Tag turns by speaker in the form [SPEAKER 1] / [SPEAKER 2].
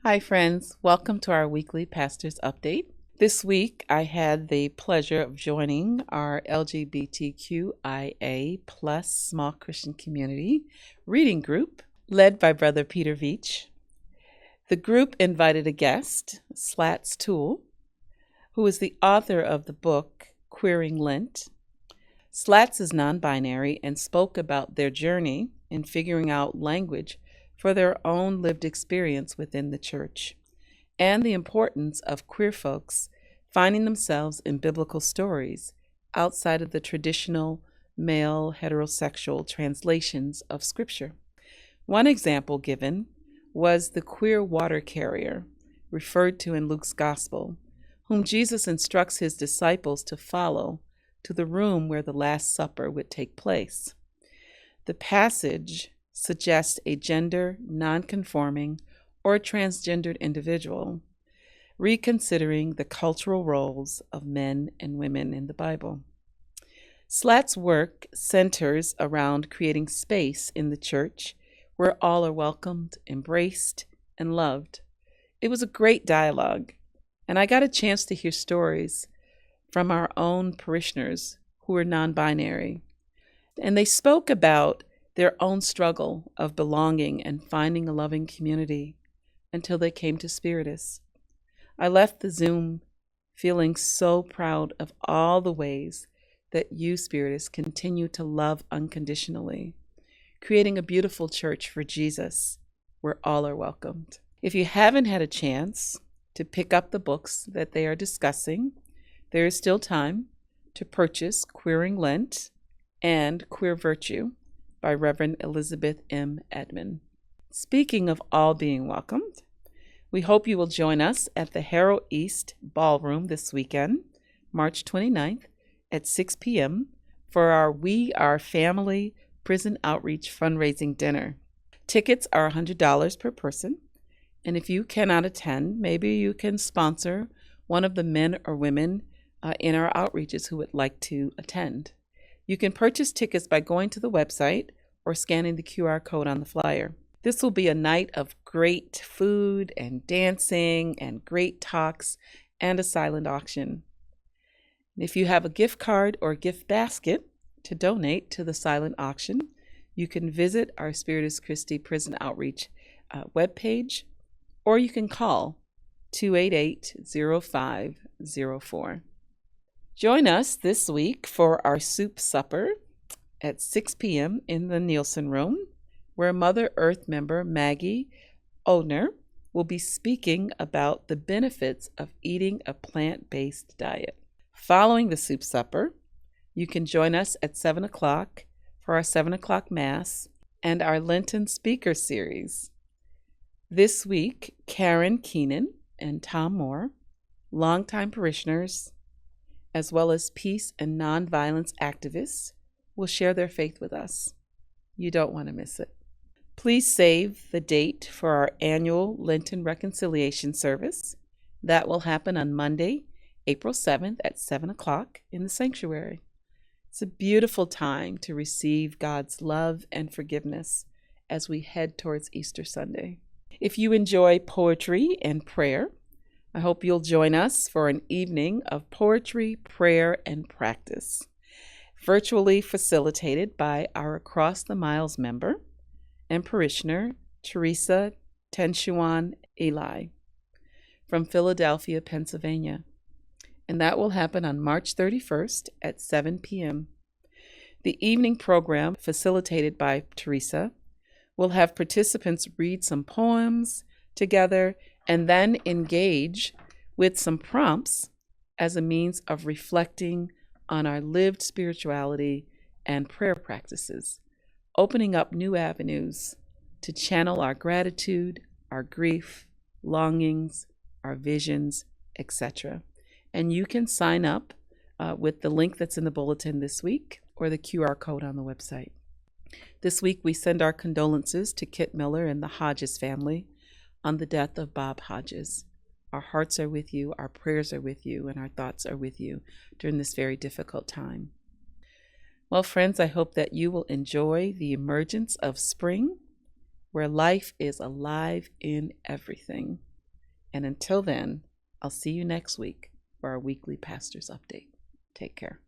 [SPEAKER 1] Hi, friends. Welcome to our weekly Pastor's Update. This week, I had the pleasure of joining our LGBTQIA plus small Christian community reading group led by Brother Peter Veach. The group invited a guest, Slats Toole, who is the author of the book Queering Lent. Slats is non-binary and spoke about their journey in figuring out language for their own lived experience within the church, and the importance of queer folks finding themselves in biblical stories outside of the traditional male heterosexual translations of Scripture. One example given was the queer water carrier, referred to in Luke's Gospel, whom Jesus instructs his disciples to follow to the room where the Last Supper would take place. The passage suggests a gender nonconforming or transgendered individual, reconsidering the cultural roles of men and women in the Bible. Slat's work centers around creating space in the church where all are welcomed, embraced, and loved. It was a great dialogue, and I got a chance to hear stories from our own parishioners who are non-binary, and they spoke about their own struggle of belonging and finding a loving community until they came to Spiritus. I left the Zoom feeling so proud of all the ways that you, Spiritus, continue to love unconditionally, creating a beautiful church for Jesus where all are welcomed. If you haven't had a chance to pick up the books that they are discussing, there is still time to purchase Queering Lent and Queer Virtue by Reverend Elizabeth M. Edmond. Speaking of all being welcomed, we hope you will join us at the Harrow East Ballroom this weekend, March 29th at 6 p.m. for our We Are Family Prison Outreach fundraising dinner. Tickets are $100 per person, and if you cannot attend, maybe you can sponsor one of the men or women in our outreaches who would like to attend. You can purchase tickets by going to the website or scanning the QR code on the flyer. This will be a night of great food and dancing and great talks and a silent auction. If you have a gift card or gift basket to donate to the silent auction, you can visit our Spiritus Christi Prison Outreach webpage, or you can call 288-0504. Join us this week for our soup supper at 6 p.m. in the Nielsen Room, where Mother Earth member Maggie Odner will be speaking about the benefits of eating a plant-based diet. Following the soup supper, you can join us at 7 o'clock for our 7 o'clock Mass and our Lenten speaker series. This week, Karen Keenan and Tom Moore, longtime parishioners, as well as peace and nonviolence activists, will share their faith with us. You don't want to miss it. Please save the date for our annual Lenten Reconciliation Service. That will happen on Monday, April 7th at 7 o'clock in the sanctuary. It's a beautiful time to receive God's love and forgiveness as we head towards Easter Sunday. If you enjoy poetry and prayer, I hope you'll join us for an evening of poetry, prayer, and practice, virtually facilitated by our Across the Miles member and parishioner, Teresa Tenshuan Eli, from Philadelphia, Pennsylvania. And that will happen on March 31st at 7 p.m. The evening program, facilitated by Teresa, will have participants read some poems together and then engage with some prompts as a means of reflecting on our lived spirituality and prayer practices, opening up new avenues to channel our gratitude, our grief, longings, our visions, etc. And you can sign up with the link that's in the bulletin this week or the QR code on the website. This week, we send our condolences to Kit Miller and the Hodges family on the death of Bob Hodges. Our hearts are with you, our prayers are with you, and our thoughts are with you during this very difficult time. Well, friends, I hope that you will enjoy the emergence of spring, where life is alive in everything. And until then, I'll see you next week for our weekly pastor's update. Take care.